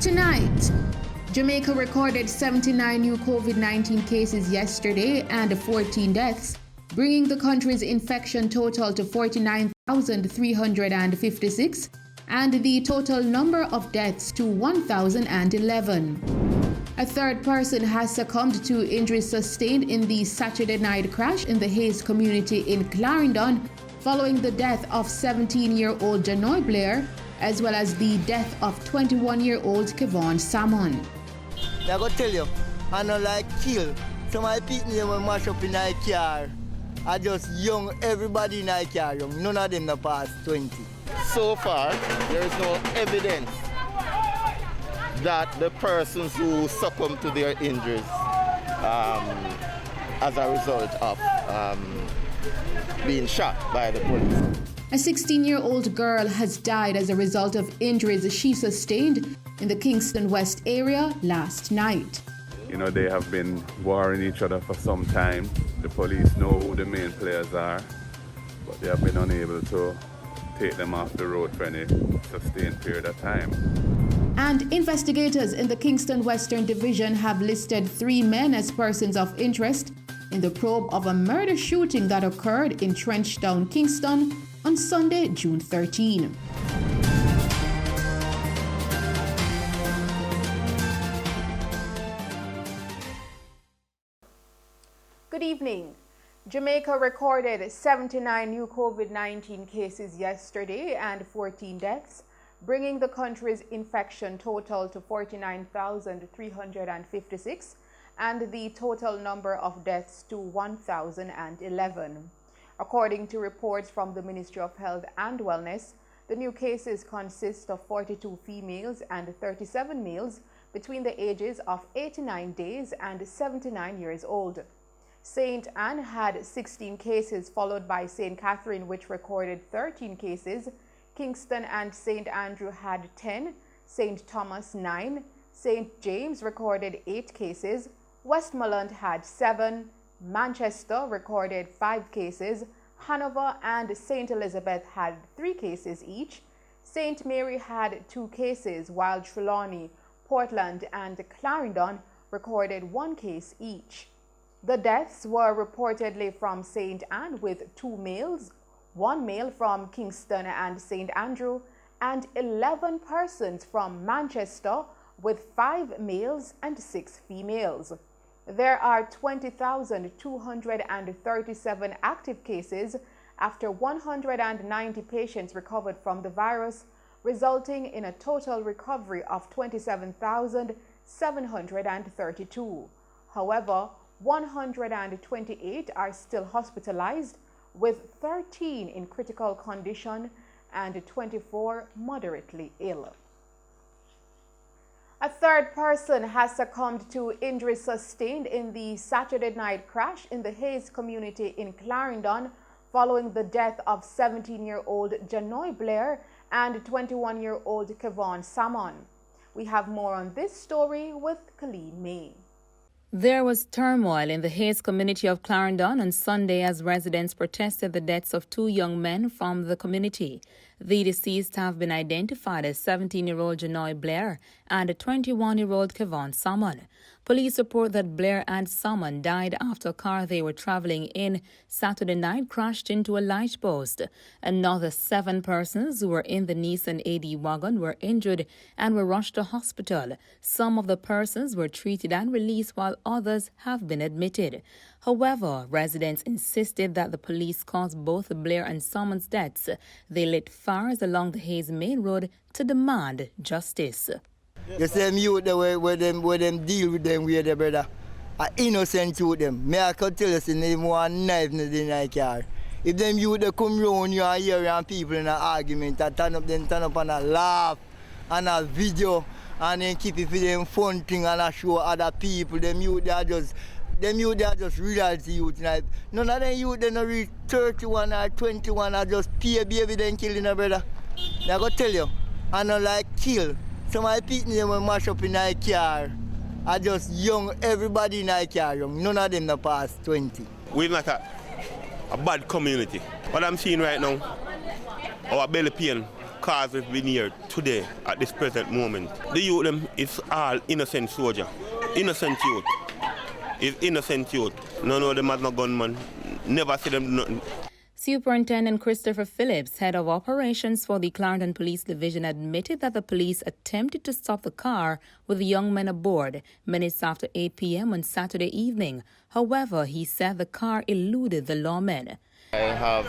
Tonight, Jamaica recorded 79 new COVID-19 cases yesterday and 14 deaths, bringing the country's infection total to 49,356 and the total number of deaths to 1,011. A third person has succumbed to injuries sustained in the Saturday night crash in the Hayes community in Clarendon following the death of 17-year-old Janoy Blair, as well as the death of 21-year-old Kevon Salmon. I go tell you, I don't like kill. So my people will mash up in my car. I just young, everybody in my car young. None of them are past 20. So far, there is no evidence that the persons who succumb to their injuries as a result of being shot by the police. A 16-year-old girl has died as a result of injuries she sustained in the Kingston West area last night. You know, they have been warring each other for some time. The police know who the main players are, but they have been unable to take them off the road for any sustained period of time. And investigators in the Kingston Western Division have listed 3 men as persons of interest in the probe of a murder shooting that occurred in Trenchtown, Kingston on Sunday, June 13. Good evening. Jamaica recorded 79 new COVID-19 cases yesterday and 14 deaths, bringing the country's infection total to 49,356 and the total number of deaths to 1,011. According to reports from the Ministry of Health and Wellness, the new cases consist of 42 females and 37 males between the ages of 89 days and 79 years old. St. Anne had 16 cases, followed by St. Catherine, which recorded 13 cases. Kingston and St. Andrew had 10, St. Thomas 9, St. James recorded 8 cases, Westmoreland had 7, Manchester recorded 5 cases, Hanover and St. Elizabeth had 3 cases each, St. Mary had 2 cases, while Trelawney, Portland and Clarendon recorded 1 case each. The deaths were reportedly from St. Anne with 2 males, 1 male from Kingston and St. Andrew, and 11 persons from Manchester with 5 males and 6 females. There are 20,237 active cases after 190 patients recovered from the virus, resulting in a total recovery of 27,732. However, 128 are still hospitalized, with 13 in critical condition and 24 moderately ill. A third person has succumbed to injuries sustained in the Saturday night crash in the Hayes community in Clarendon following the death of 17-year-old Janoy Blair and 21-year-old Kevon Salmon. We have more on this story with Colleen May. There was turmoil in the Hayes community of Clarendon on Sunday as residents protested the deaths of 2 young men from the community. The deceased have been identified as 17-year-old Janoy Blair and 21-year-old Kevon Salmon. Police report that Blair and Salmon died after a car they were traveling in Saturday night crashed into a light post. Another 7 persons who were in the Nissan AD wagon were injured and were rushed to hospital. Some of the persons were treated and released while others have been admitted. However, residents insisted that the police caused both Blair and Salmon's deaths. They lit fires along the Hayes Main Road to demand justice. You see them youth where them deal with them with their brother. Innocent youth them. Me I can tell you see them want knife in the car. If them youth they come round you and hear and people in an argument and turn up and a laugh and a video and then keep it for them fun thing and a show other people. Them youth they are just reality youth. None of them youth they not reach 31 or 21 or just pay baby then killing a brother. I go tell you, I don't like kill. So my people will mash up in my car. I just young, everybody in my car young. None of them are past 20. We're not a bad community. What I'm seeing right now, our belly pain cause we've been here today at this present moment. The youth them is all innocent soldier, innocent youth. It's innocent youth. None of them has no gunman. Never see them do nothing. Superintendent Christopher Phillips, head of operations for the Clarendon Police Division, admitted that the police attempted to stop the car with the young men aboard minutes after 8 p.m. on Saturday evening. However, he said the car eluded the lawmen. I have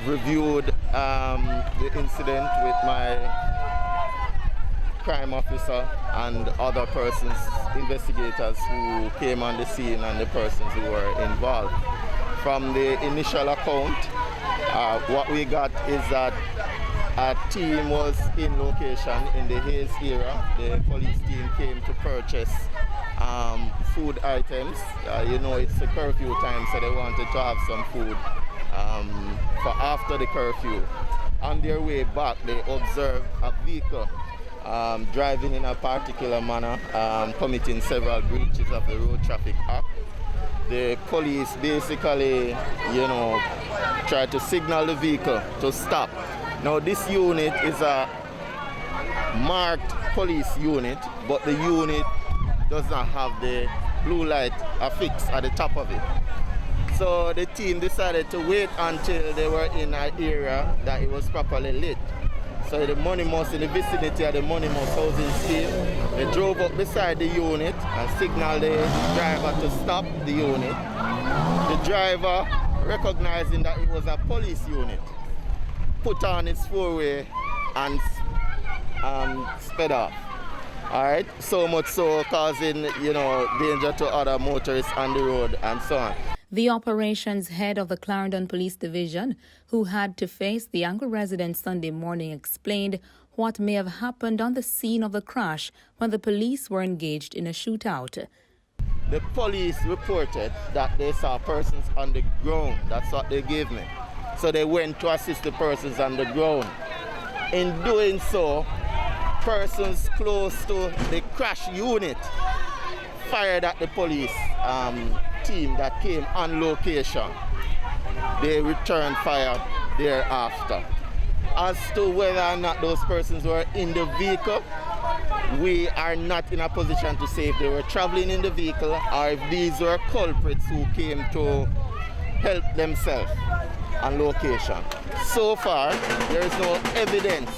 reviewed the incident with my crime officer and other persons, investigators who came on the scene and the persons who were involved. From the initial account, what we got is that a team was in location in the Hayes area. The police team came to purchase food items. You know, it's the curfew time, so they wanted to have some food for after the curfew. On their way back, they observed a vehicle driving in a particular manner, committing several breaches of the Road Traffic Act. The police basically, you know, tried to signal the vehicle to stop. Now this unit is a marked police unit, but the unit does not have the blue light affixed at the top of it. So the team decided to wait until they were in an area that it was properly lit. So the Moneymus, in the vicinity of the Moneymus housing scheme, they drove up beside the unit and signaled the driver to stop the unit. The driver, recognizing that it was a police unit, put on its four-way and sped off. All right, so much so causing, you know, danger to other motorists on the road and so on. The operations head of the Clarendon Police Division, who had to face the angry residents Sunday morning, explained what may have happened on the scene of the crash when the police were engaged in a shootout. The police reported that they saw persons on the ground. That's what they gave me. So they went to assist the persons on the ground. In doing so, persons close to the crash unit fired at the police team that came on location. They returned fire thereafter. As to whether or not those persons were in the vehicle, we are not in a position to say if they were traveling in the vehicle or if these were culprits who came to help themselves on location. So far, there is no evidence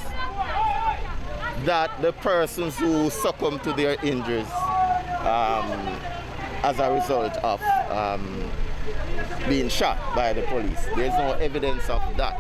that the persons who succumbed to their injuries as a result of being shot by the police. There's no evidence of that.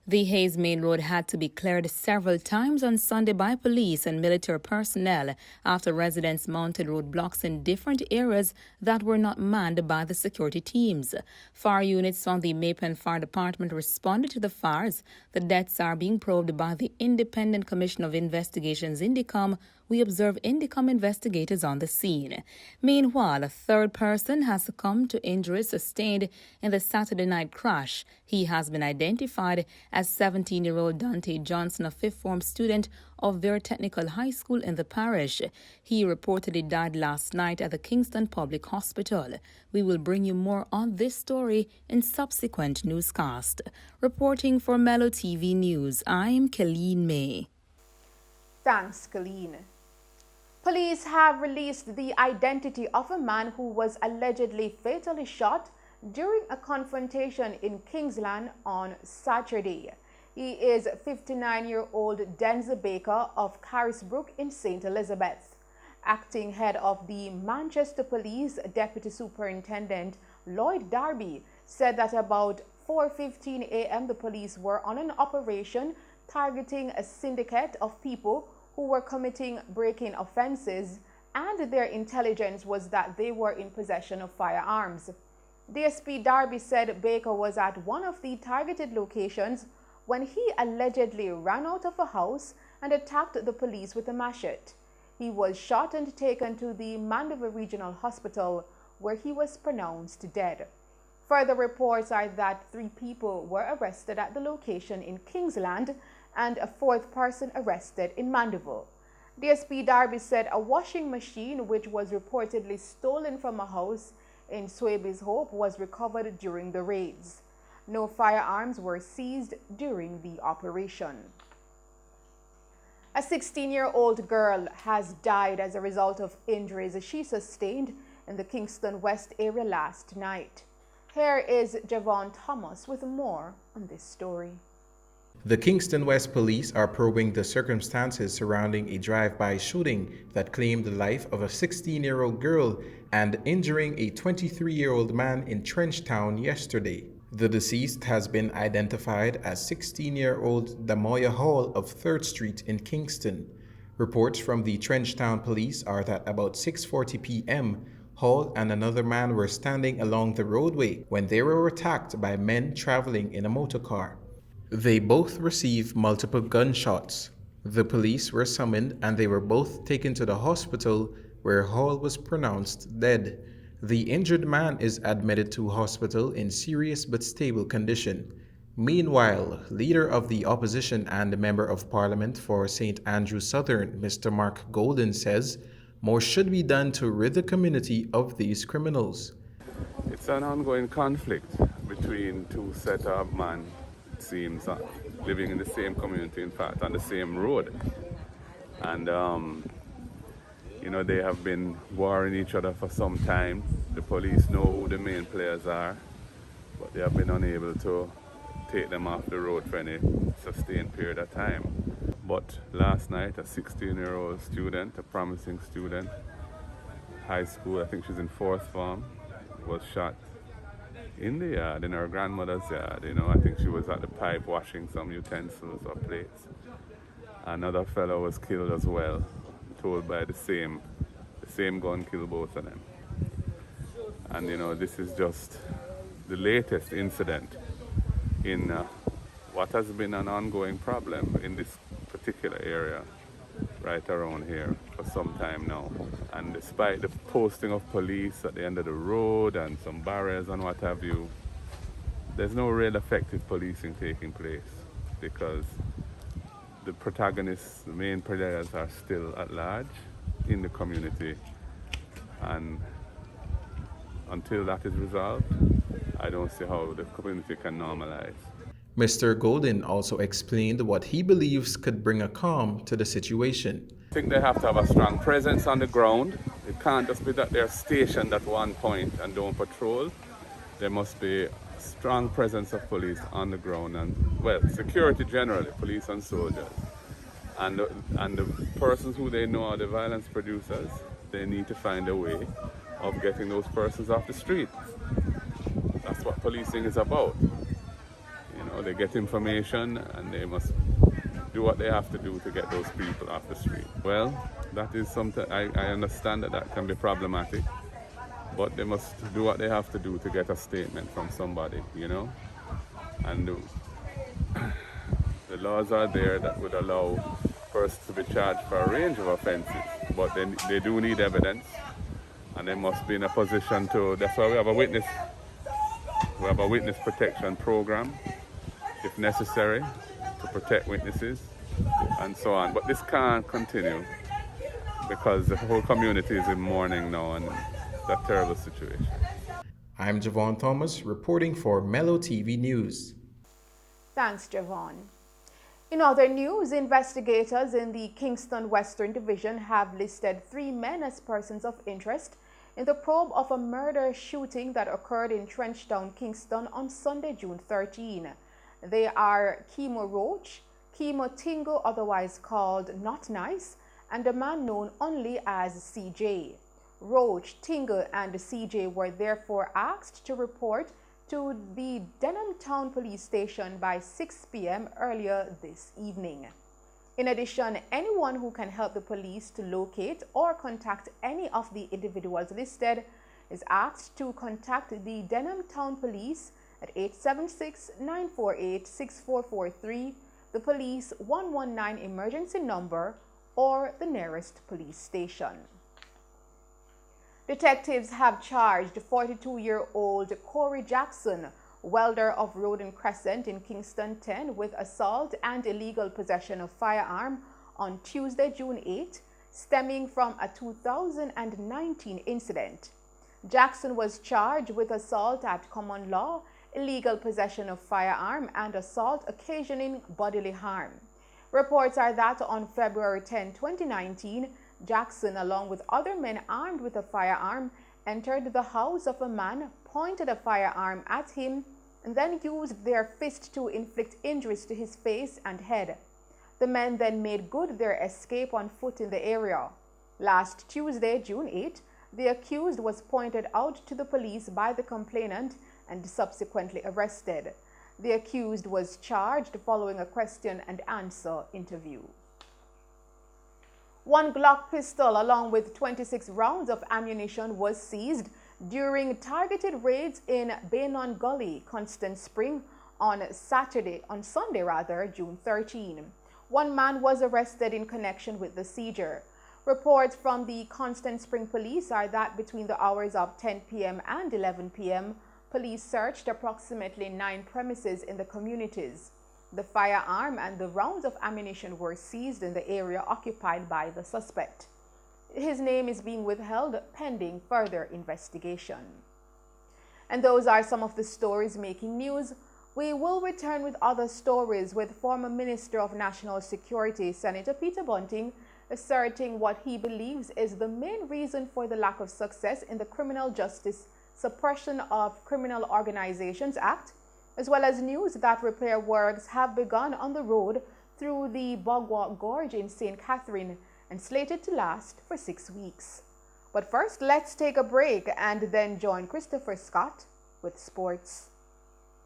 The Hayes Main Road had to be cleared several times on Sunday by police and military personnel after residents mounted roadblocks in different areas that were not manned by the security teams. Fire units from the Maypen Fire Department responded to the fires. The deaths are being probed by the Independent Commission of Investigations, INDICOM. We observe INDICOM investigators on the scene. Meanwhile, a third person has succumbed to injuries sustained in the Saturday night crash. He has been identified as 17-year-old Dante Johnson, a fifth-form student of Vere Technical High School in the parish. He reportedly died last night at the Kingston Public Hospital. We will bring you more on this story in subsequent newscast. Reporting for Mello TV News, I'm Colleen May. Thanks, Colleen. Police have released the identity of a man who was allegedly fatally shot during a confrontation in Kingsland on Saturday. He is 59-year-old Denzel Baker of Carisbrook in St. Elizabeth. Acting head of the Manchester Police Deputy Superintendent Lloyd Darby said that about 4:15 a.m. the police were on an operation targeting a syndicate of people who were committing break-in offenses, and their intelligence was that they were in possession of firearms. DSP Darby said Baker was at one of the targeted locations when he allegedly ran out of a house and attacked the police with a machete. He was shot and taken to the Mandeville Regional Hospital, where he was pronounced dead. Further reports are that 3 people were arrested at the location in Kingsland and a 4th person arrested in Mandeville. DSP Darby said a washing machine, which was reportedly stolen from a house in Swabies Hope, was recovered during the raids. No firearms were seized during the operation. A 16-year-old girl has died as a result of injuries she sustained in the Kingston West area last night. Here is Javon Thomas with more on this story. The Kingston West Police are probing the circumstances surrounding a drive-by shooting that claimed the life of a 16-year-old girl and injuring a 23-year-old man in Trenchtown yesterday. The deceased has been identified as 16-year-old Damoya Hall of 3rd Street in Kingston. Reports from the Trenchtown Police are that about 6:40 p.m., Hall and another man were standing along the roadway when they were attacked by men traveling in a motorcar. They both received multiple gunshots. The police were summoned and they were both taken to the hospital where Hall was pronounced dead. The injured man is admitted to hospital in serious but stable condition. Meanwhile, leader of the opposition and member of parliament for St. Andrew Southern, Mr. Mark Golden, says more should be done to rid the community of these criminals. It's an ongoing conflict between two set of men, it seems, living in the same community, in fact, on the same road. And they have been warring each other for some time. The police know who the main players are, but they have been unable to take them off the road for any sustained period of time. But last night, a 16-year-old student, a promising student, high school, I think she's in 4th form, was shot in the yard, in her grandmother's yard. I think she was at the pipe washing some utensils or plates. Another fellow was killed as well, told by the same gun killed both of them. And this is just the latest incident in what has been an ongoing problem in this particular area right around here for some time now. And despite the posting of police at the end of the road and some barriers and what have you, there's no real effective policing taking place because the protagonists, the main players, are still at large in the community. And until that is resolved, I don't see how the community can normalize. Mr. Golden also explained what he believes could bring a calm to the situation. I think they have to have a strong presence on the ground. It can't just be that they're stationed at one point and don't patrol. There must be a strong presence of police on the ground and, well, security generally, police and soldiers. And the persons who they know are the violence producers, they need to find a way of getting those persons off the street. That's what policing is about. They get information and they must do what they have to do to get those people off the street. Well, that is something, I understand that can be problematic, but they must do what they have to do to get a statement from somebody, And the laws are there that would allow persons to be charged for a range of offenses, but they do need evidence, and they must be in a position to, that's why we have a witness protection program, if necessary, to protect witnesses and so on. But this can't continue because the whole community is in mourning now and it's a terrible situation. I'm Javon Thomas reporting for Mello TV News. Thanks, Javon. In other news, investigators in the Kingston Western Division have listed 3 men as persons of interest in the probe of a murder shooting that occurred in Trenchtown, Kingston on Sunday, June 13. They are Kimo Roach, Kimo Tingo, otherwise called Not Nice, and a man known only as CJ. Roach, Tingo, and CJ were therefore asked to report to the Denham Town Police Station by 6 p.m. earlier this evening. In addition, anyone who can help the police to locate or contact any of the individuals listed is asked to contact the Denham Town Police at 876-948-6443, the police 119 emergency number, or the nearest police station. Detectives have charged 42-year-old Corey Jackson, welder of Roden Crescent in Kingston 10, with assault and illegal possession of firearm on Tuesday, June 8, stemming from a 2019 incident. Jackson was charged with assault at common law, illegal possession of firearm, and assault occasioning bodily harm. Reports are that on February 10, 2019, Jackson, along with other men armed with a firearm, entered the house of a man, pointed a firearm at him, and then used their fist to inflict injuries to his face and head. The men then made good their escape on foot in the area. Last Tuesday, June 8, the accused was pointed out to the police by the complainant and subsequently arrested. The accused was charged following a question and answer interview. One Glock pistol along with 26 rounds of ammunition was seized during targeted raids in Baynon Gully, Constant Spring on Sunday, June 13. One man was arrested in connection with the seizure. Reports from the Constant Spring Police are that between the hours of 10 p.m. and 11 p.m., police searched approximately 9 premises in the communities. The firearm and the rounds of ammunition were seized in the area occupied by the suspect. His name is being withheld pending further investigation. And those are some of the stories making news. We will return with other stories, with former Minister of National Security, Senator Peter Bunting, asserting what he believes is the main reason for the lack of success in the Criminal Justice Suppression of Criminal Organizations Act, as well as news that repair works have begun on the road through the Bogwa Gorge in St. Catherine and slated to last for 6 weeks. But first, let's take a break and then join Christopher Scott with sports.